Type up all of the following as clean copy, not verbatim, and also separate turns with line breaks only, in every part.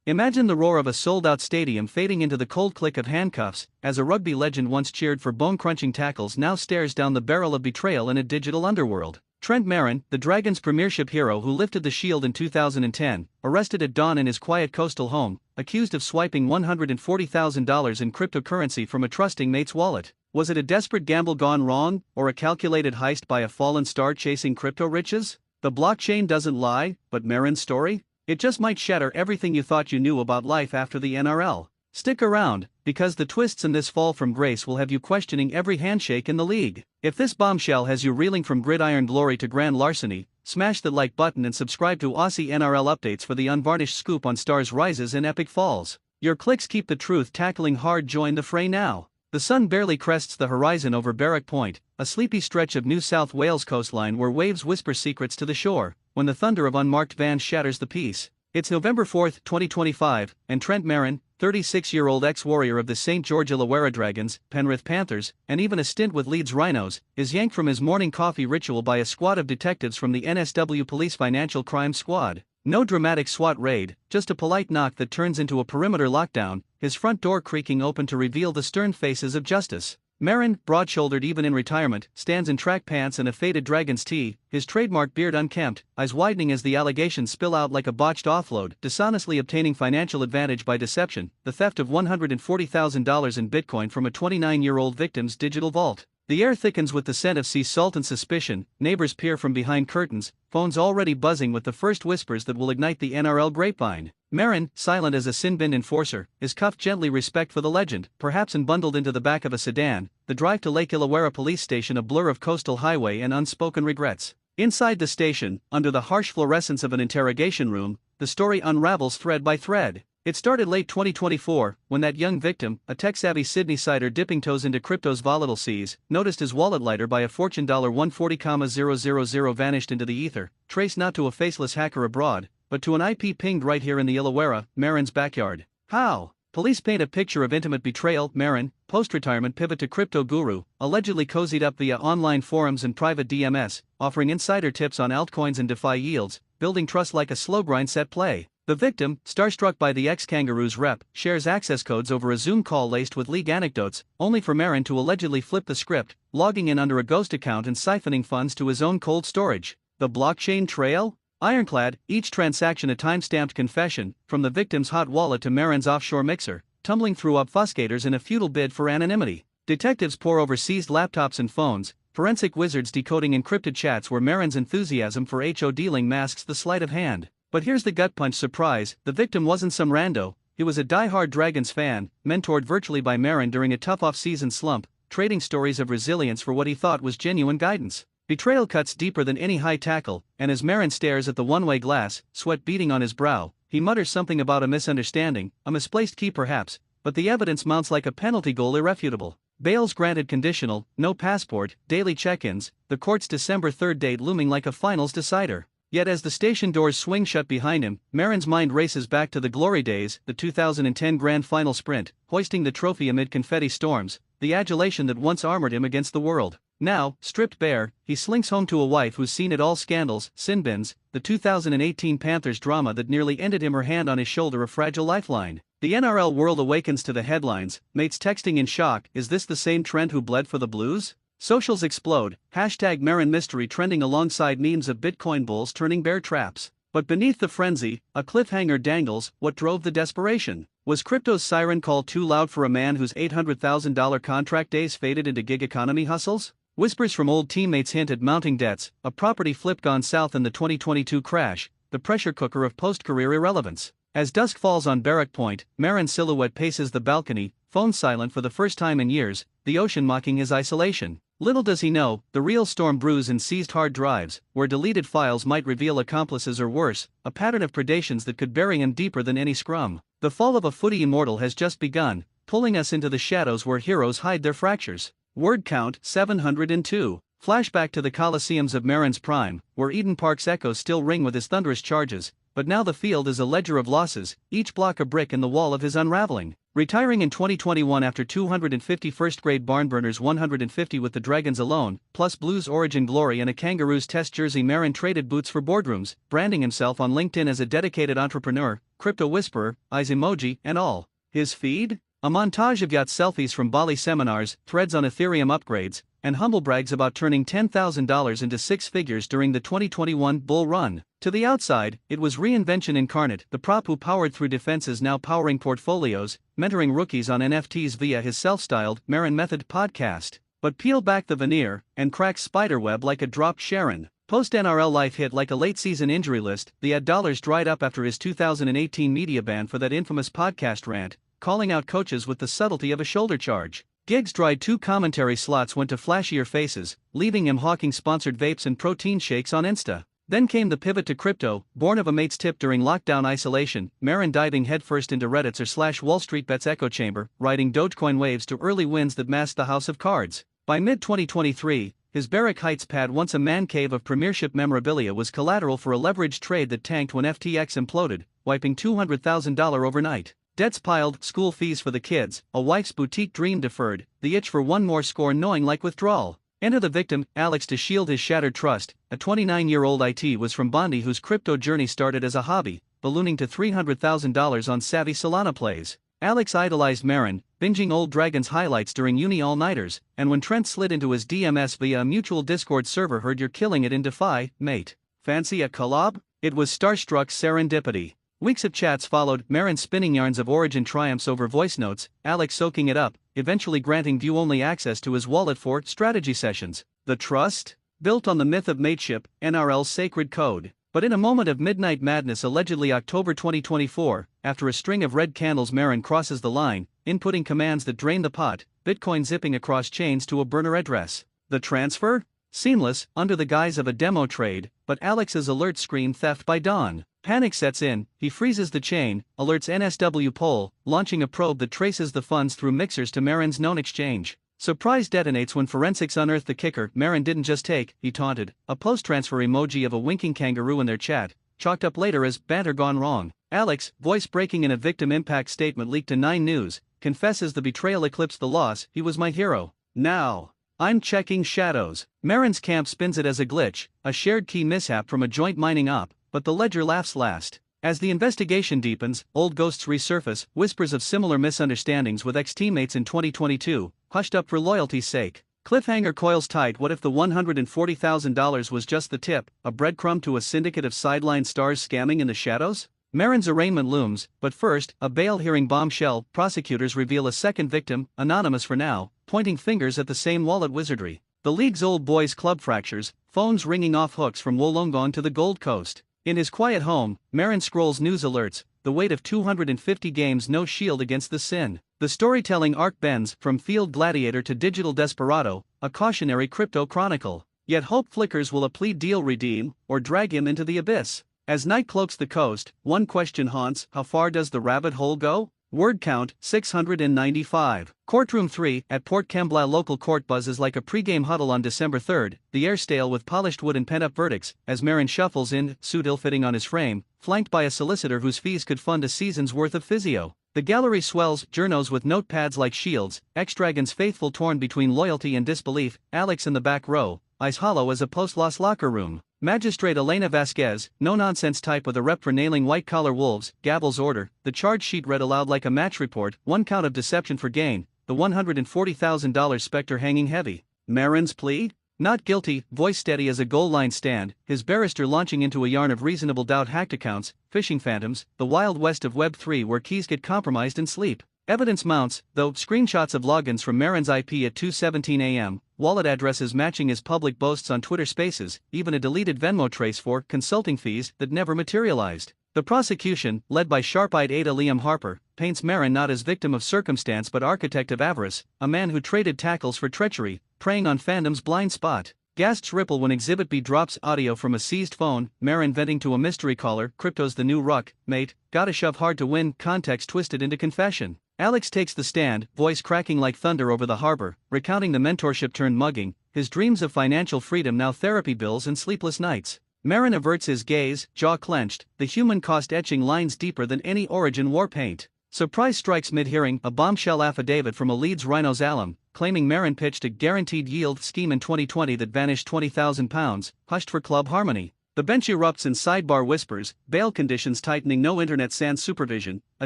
Imagine the roar of a sold-out stadium fading into the cold click of handcuffs, as a rugby legend once cheered for bone-crunching tackles now stares down the barrel of betrayal in a digital underworld. Trent Merrin, the Dragons' premiership hero who lifted the shield in 2010, arrested at dawn in his quiet coastal home, accused of swiping $140,000 in cryptocurrency from a trusting mate's wallet. Was it a desperate gamble gone wrong, or a calculated heist by a fallen star chasing crypto riches? The blockchain doesn't lie, but Merrin's story? It just might shatter everything you thought you knew about life after the NRL. Stick around, because the twists in this fall from grace will have you questioning every handshake in the league. If this bombshell has you reeling from gridiron glory to grand larceny, smash the like button and subscribe to Aussie NRL updates for the unvarnished scoop on Stars' rises and epic falls. Your clicks keep the truth tackling hard. Join the fray now. The sun barely crests the horizon over Berwick Point, a sleepy stretch of New South Wales coastline where waves whisper secrets to the shore, when the thunder of unmarked vans shatters the peace. It's November 4, 2025, and Trent Merrin, 36-year-old ex-warrior of the St. George Illawarra Dragons, Penrith Panthers, and even a stint with Leeds Rhinos, is yanked from his morning coffee ritual by a squad of detectives from the NSW Police Financial Crime Squad. No dramatic SWAT raid, just a polite knock that turns into a perimeter lockdown, his front door creaking open to reveal the stern faces of justice. Merrin, broad-shouldered even in retirement, stands in track pants and a faded Dragon's tee, his trademark beard unkempt, eyes widening as the allegations spill out like a botched offload, dishonestly obtaining financial advantage by deception, the theft of $140,000 in Bitcoin from a 29-year-old victim's digital vault. The air thickens with the scent of sea salt and suspicion, neighbors peer from behind curtains, phones already buzzing with the first whispers that will ignite the NRL grapevine. Merrin, silent as a sin-bin enforcer, is cuffed gently respect for the legend, perhaps and bundled into the back of a sedan, the drive to Lake Illawarra Police Station a blur of coastal highway and unspoken regrets. Inside the station, under the harsh fluorescence of an interrogation room, the story unravels thread by thread. It started late 2024, when that young victim, a tech-savvy Sydney-sider dipping toes into crypto's volatile seas, noticed his wallet lighter by a fortune $140,000 vanished into the ether, traced not to a faceless hacker abroad, but to an IP pinged right here in the Illawarra, Merrin's backyard. How? Police paint a picture of intimate betrayal. Merrin, post-retirement pivot to crypto guru, allegedly cozied up via online forums and private DMS, offering insider tips on altcoins and DeFi yields, building trust like a slow grind set play. The victim, starstruck by the ex-Kangaroos rep, shares access codes over a Zoom call laced with league anecdotes, only for Merrin to allegedly flip the script, logging in under a ghost account and siphoning funds to his own cold storage. The blockchain trail? Ironclad, each transaction a time-stamped confession, from the victim's hot wallet to Merrin's offshore mixer, tumbling through obfuscators in a futile bid for anonymity. Detectives pore over seized laptops and phones, forensic wizards decoding encrypted chats where Merrin's enthusiasm for HO dealing masks the sleight of hand. But here's the gut-punch surprise: the victim wasn't some rando, he was a die-hard Dragons fan, mentored virtually by Merrin during a tough off-season slump, trading stories of resilience for what he thought was genuine guidance. Betrayal cuts deeper than any high tackle, and as Merrin stares at the one-way glass, sweat beading on his brow, he mutters something about a misunderstanding, a misplaced key perhaps, but the evidence mounts like a penalty goal irrefutable. Bails granted conditional, no passport, daily check-ins, the court's December 3rd date looming like a finals decider. Yet as the station doors swing shut behind him, Merrin's mind races back to the glory days, the 2010 Grand Final sprint, hoisting the trophy amid confetti storms, the adulation that once armored him against the world. Now, stripped bare, he slinks home to a wife who's seen it all: scandals, sin-bins, the 2018 Panthers drama that nearly ended him, her hand on his shoulder a fragile lifeline. The NRL world awakens to the headlines, mates texting in shock: is this the same Trent who bled for the Blues? Socials explode, hashtag Merrin mystery trending alongside memes of Bitcoin bulls turning bear traps. But beneath the frenzy, a cliffhanger dangles. What drove the desperation? Was crypto's siren call too loud for a man whose $800,000 contract days faded into gig economy hustles? Whispers from old teammates hint at mounting debts, a property flip gone south in the 2022 crash, the pressure cooker of post-career irrelevance. As dusk falls on Berwick Point, Merrin's silhouette paces the balcony, phone silent for the first time in years, the ocean mocking his isolation. Little does he know, the real storm brews in seized hard drives, where deleted files might reveal accomplices or worse, a pattern of predations that could bury him deeper than any scrum. The fall of a footy immortal has just begun, pulling us into the shadows where heroes hide their fractures. Word count 702. Flashback to the Coliseums of Merrin's prime, where Eden Park's echoes still ring with his thunderous charges, but now the field is a ledger of losses, each block a brick in the wall of his unraveling. Retiring in 2021 after 250 first-grade Barnburners 150 with the Dragons alone, plus Blues Origin glory and a Kangaroos test jersey, Merrin traded boots for boardrooms, branding himself on LinkedIn as a dedicated entrepreneur, crypto whisperer, eyes emoji, and all. His feed? A montage of yacht selfies from Bali seminars, threads on Ethereum upgrades, and humble brags about turning $10,000 into six figures during the 2021 bull run. To the outside, it was reinvention incarnate, the prop who powered through defenses now powering portfolios, mentoring rookies on NFTs via his self-styled Merrin Method podcast. But peel back the veneer, and crack spiderweb like a dropped Sharon. Post-NRL life hit like a late-season injury list, the ad dollars dried up after his 2018 media ban for that infamous podcast rant, calling out coaches with the subtlety of a shoulder charge. Gigs dried, 2 commentary slots went to flashier faces, leaving him hawking sponsored vapes and protein shakes on Insta. Then came the pivot to crypto, born of a mate's tip during lockdown isolation, Merrin diving headfirst into Reddit's / Wall Street Bets echo chamber, riding Dogecoin waves to early wins that masked the house of cards. By mid-2023, his Barrack Heights pad, once a man cave of premiership memorabilia, was collateral for a leveraged trade that tanked when FTX imploded, wiping $200,000 overnight. Debts piled, school fees for the kids, a wife's boutique dream deferred, the itch for one more score gnawing like withdrawal. Enter the victim, Alex, to shield his shattered trust. A 29-year-old IT was from Bondi whose crypto journey started as a hobby, ballooning to $300,000 on savvy Solana plays. Alex idolized Merrin, binging old Dragons highlights during uni all-nighters, and when Trent slid into his DMs via a mutual Discord server, heard "You're killing it in Defy, mate. Fancy a collab?" It was starstruck serendipity. Weeks of chats followed, Merrin spinning yarns of Origin triumphs over voice notes, Alex soaking it up, eventually granting view-only access to his wallet for strategy sessions. The trust? Built on the myth of mateship, NRL's sacred code. But in a moment of midnight madness, allegedly October 2024, after a string of red candles, Merrin crosses the line, inputting commands that drain the pot, Bitcoin zipping across chains to a burner address. The transfer? Seamless, under the guise of a demo trade, but Alex's alerts scream theft by dawn. Panic sets in, he freezes the chain, alerts NSW Pol, launching a probe that traces the funds through mixers to Merrin's known exchange. Surprise detonates when forensics unearth the kicker. Merrin didn't just take, he taunted, a post-transfer emoji of a winking kangaroo in their chat, chalked up later as banter gone wrong. Alex, voice breaking in a victim impact statement leaked to 9 News, confesses the betrayal eclipsed the loss, he was my hero. Now I'm checking shadows. Merrin's camp spins it as a glitch, a shared key mishap from a joint mining op, but the ledger laughs last. As the investigation deepens, old ghosts resurface, whispers of similar misunderstandings with ex-teammates in 2022, hushed up for loyalty's sake. Cliffhanger coils tight. What if the $140,000 was just the tip, a breadcrumb to a syndicate of sideline stars scamming in the shadows? Merrin's arraignment looms, but first, a bail hearing bombshell. Prosecutors reveal a second victim, anonymous for now, pointing fingers at the same wallet wizardry. The league's old boys club fractures, phones ringing off hooks from Wollongong to the Gold Coast. In his quiet home, Merrin scrolls news alerts, the weight of 250 games, no shield against the sin. The storytelling arc bends, from field gladiator to digital desperado, a cautionary crypto chronicle. Yet hope flickers. Will a plea deal redeem, or drag him into the abyss? As night cloaks the coast, one question haunts: how far does the rabbit hole go? Word count, 695. Courtroom 3, at Port Kembla local court buzzes like a pre-game huddle on December 3rd, the air stale with polished wood and pent-up verdicts, as Merrin shuffles in, suit ill-fitting on his frame, flanked by a solicitor whose fees could fund a season's worth of physio. The gallery swells, journos with notepads like shields, ex-Dragons faithful torn between loyalty and disbelief, Alex in the back row, eyes hollow as a post-loss locker room. Magistrate Elena Vasquez, no-nonsense type with a rep for nailing white-collar wolves, gavels order, the charge sheet read aloud like a match report, 1 count of deception for gain, the $140,000 specter hanging heavy. Merrin's plea? Not guilty, voice steady as a goal line stand, his barrister launching into a yarn of reasonable doubt: hacked accounts, phishing phantoms, the wild west of Web3 where keys get compromised in sleep. Evidence mounts, though, screenshots of logins from Merrin's IP at 2:17 a.m., wallet addresses matching his public boasts on Twitter Spaces, even a deleted Venmo trace for consulting fees that never materialized. The prosecution, led by sharp-eyed Ada Liam Harper, paints Merrin not as victim of circumstance but architect of avarice, a man who traded tackles for treachery, preying on fandom's blind spot. Gasps ripple when Exhibit B drops audio from a seized phone, Merrin venting to a mystery caller: crypto's the new ruck, mate, gotta shove hard to win, context twisted into confession. Alex takes the stand, voice cracking like thunder over the harbor, recounting the mentorship turned mugging, his dreams of financial freedom now therapy bills and sleepless nights. Merrin averts his gaze, jaw clenched, the human cost etching lines deeper than any Origin war paint. Surprise strikes mid-hearing, a bombshell affidavit from a Leeds Rhinos alum, claiming Merrin pitched a guaranteed yield scheme in 2020 that vanished £20,000, hushed for club harmony. The bench erupts in sidebar whispers, bail conditions tightening, no internet sans supervision, a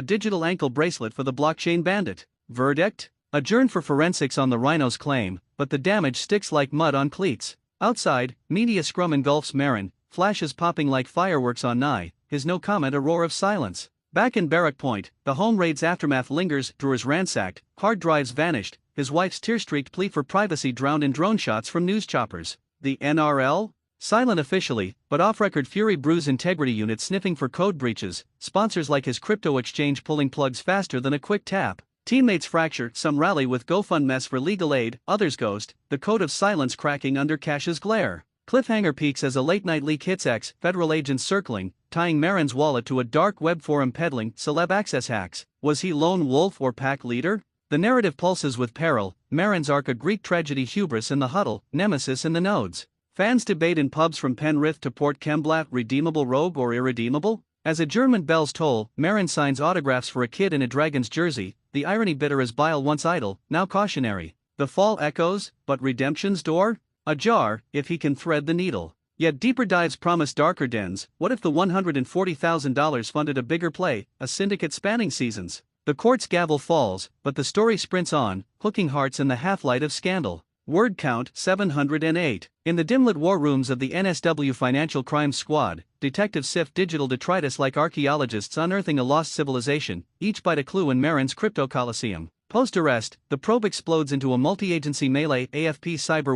digital ankle bracelet for the blockchain bandit. Verdict? Adjourned for forensics on the Rhinos claim, but the damage sticks like mud on cleats. Outside, media scrum engulfs Merrin, flashes popping like fireworks on Nye, his no comment a roar of silence. Back in Barrack Point, the home raid's aftermath lingers, drawers ransacked, hard drives vanished, his wife's tear-streaked plea for privacy drowned in drone shots from news choppers. The NRL? Silent officially, but off-record fury brews, integrity unit sniffing for code breaches, sponsors like his crypto exchange pulling plugs faster than a quick tap. Teammates fracture, some rally with GoFundMes for legal aid, others ghost, the code of silence cracking under Cash's glare. Cliffhanger peaks as a late-night leak hits X, federal agents circling, tying Merrin's wallet to a dark web forum peddling celeb access hacks. Was he lone wolf or pack leader? The narrative pulses with peril, Merrin's arc a Greek tragedy, hubris in the huddle, nemesis in the nodes. Fans debate in pubs from Penrith to Port Kembla, redeemable rogue or irredeemable? As adjournment bells toll, Merrin signs autographs for a kid in a Dragons jersey, the irony bitter as bile, once idle, now cautionary. The fall echoes, but redemption's door? Ajar, if he can thread the needle. Yet deeper dives promise darker dens. What if the $140,000 funded a bigger play, a syndicate spanning seasons? The court's gavel falls, but the story sprints on, hooking hearts in the half-light of scandal. Word count 708. In the dim-lit war rooms of the NSW Financial Crimes Squad, detectives sift digital detritus like archaeologists unearthing a lost civilization, each bite a clue in Merrin's crypto coliseum. Post-arrest, the probe explodes into a multi-agency melee. AFP cyber